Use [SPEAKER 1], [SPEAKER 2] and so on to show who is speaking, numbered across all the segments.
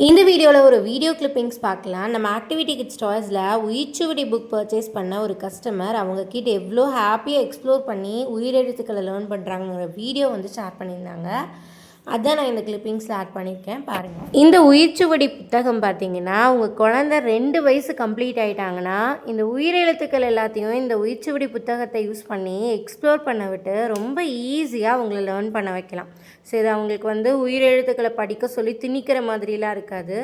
[SPEAKER 1] இந்த வீடியோவில் ஒரு வீடியோ கிளிப்பிங்ஸ் பார்க்கலாம். நம்ம ஆக்டிவிட்டி கிட்ஸ் டாய்ஸில் உயிர்ச்சுவடி புக் பர்ச்சேஸ் பண்ண ஒரு கஸ்டமர் அவங்க கிட்ட எவ்வளோ ஹாப்பியாக எக்ஸ்ப்ளோர் பண்ணி உயிரெழுத்துக்களை லேர்ன் பண்ணுறாங்கிற வீடியோ ஷேர் பண்ணியிருந்தாங்க. அதான் நான் இந்த கிளிப்பிங்ஸில் ஆட் பண்ணியிருக்கேன், பாருங்கள். இந்த உயிர்ச்சுவடி புத்தகம் பார்த்தீங்கன்னா, உங்கள் குழந்தை 2 வயசு கம்ப்ளீட் ஆகிட்டாங்கன்னா இந்த உயிரெழுத்துக்கள் எல்லாத்தையும் இந்த உயிர்ச்சுவடி புத்தகத்தை யூஸ் பண்ணி எக்ஸ்ப்ளோர் பண்ண விட்டு ரொம்ப ஈஸியாக அவங்கள லேர்ன் பண்ண வைக்கலாம். சரி, அவங்களுக்கு உயிரெழுத்துக்களை படிக்க சொல்லி திணிக்கிற மாதிரிலாம் இருக்காது.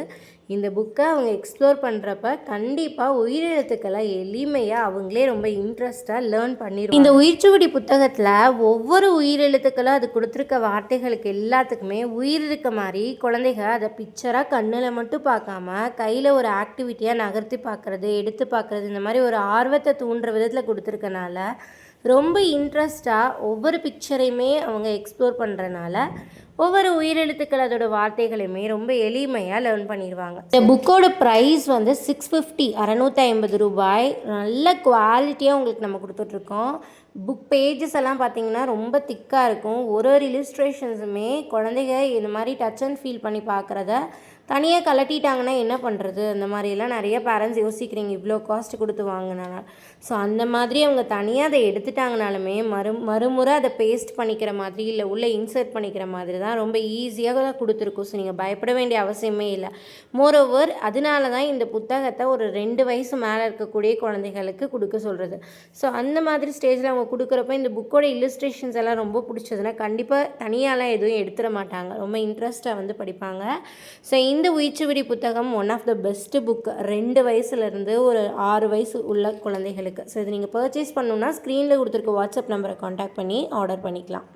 [SPEAKER 1] இந்த புக்கை அவங்க எக்ஸ்ப்ளோர் பண்ணுறப்ப கண்டிப்பாக உயிரெழுத்துக்களை எளிமையாக அவங்களே ரொம்ப இன்ட்ரெஸ்ட்டாக லேர்ன் பண்ணிடுவாங்க. இந்த உயிர்ச்சுவடி புத்தகத்தில் ஒவ்வொரு உயிரெழுத்துக்களும் அது கொடுத்துருக்க வார்த்தைகளுக்கு எல்லாத்துக்குமே உயிர் இருக்க மாதிரி குழந்தைங்க அதை பிக்சராக கண்ணில் மட்டும் பார்க்காம கையில் ஒரு ஆக்டிவிட்டியாக நகர்த்தி பார்க்குறது, எடுத்து பார்க்குறது, இந்த மாதிரி ஒரு ஆர்வத்தை தூண்டுற விதத்தில் கொடுத்துருக்கனால ரொம்ப இன்ட்ரெஸ்ட்டாக ஒவ்வொரு பிக்சரையுமே அவங்க எக்ஸ்ப்ளோர் பண்ணுறனால ஒவ்வொரு உயிரெழுத்துக்கள் அதோட வார்த்தைகளையுமே ரொம்ப எளிமையாக லேர்ன் பண்ணிடுவாங்க. இந்த புக்கோட ப்ரைஸ் 650 650 ரூபாய். நல்ல குவாலிட்டியாக உங்களுக்கு நம்ம கொடுத்துட்ருக்கோம். புக் பேஜஸ் எல்லாம் பார்த்திங்கன்னா ரொம்ப திக்காக இருக்கும். ஒரு இலிஸ்ட்ரேஷன்ஸுமே குழந்தைங்க இந்த மாதிரி டச் அண்ட் ஃபீல் பண்ணி பார்க்குறத தனியாக கலட்டிட்டாங்கன்னா என்ன பண்ணுறது, அந்த மாதிரிலாம் நிறைய பேரண்ட்ஸ் யோசிக்கிறீங்க, இவ்வளோ காஸ்ட் கொடுத்து வாங்கினால. ஸோ அந்த மாதிரி அவங்க தனியாக அதை எடுத்துட்டாங்கனாலுமே மறுமுறை அதை பேஸ்ட் பண்ணிக்கிற மாதிரி இல்லை உள்ளே இன்சர்ட் பண்ணிக்கிற மாதிரி தான் ரொம்ப ஈஸியாக தான் கொடுத்துருக்கோம். ஸோ நீங்கள் பயப்பட வேண்டிய அவசியமே இல்லை. மோரோவர் அதனால தான் இந்த புத்தகத்தை ஒரு 2 வயசு மேலே இருக்கக்கூடிய குழந்தைகளுக்கு கொடுக்க சொல்கிறது. ஸோ அந்த மாதிரி ஸ்டேஜில் அவங்க கொடுக்குறப்ப இந்த புக்கோட இல்லுஸ்ட்ரேஷன்ஸ் எல்லாம் ரொம்ப பிடிச்சதுன்னா கண்டிப்பாக தனியாலாம் எதுவும் எடுத்துட மாட்டாங்க, ரொம்ப இன்ட்ரெஸ்ட்டாக படிப்பாங்க. ஸோ இந்த உயிர்ச்சுவடி புத்தகம் one of the best book 2 வயசுலேருந்து ஒரு 6 வயசு உள்ள குழந்தைகளுக்கு. ஸோ இது நீங்கள் பர்ச்சேஸ் பண்ணணுன்னா ஸ்க்ரீனில் கொடுத்துருக்க வாட்ஸ்அப் நம்பரை காண்டாக்ட் பண்ணி ஆர்டர் பண்ணிக்கலாம்.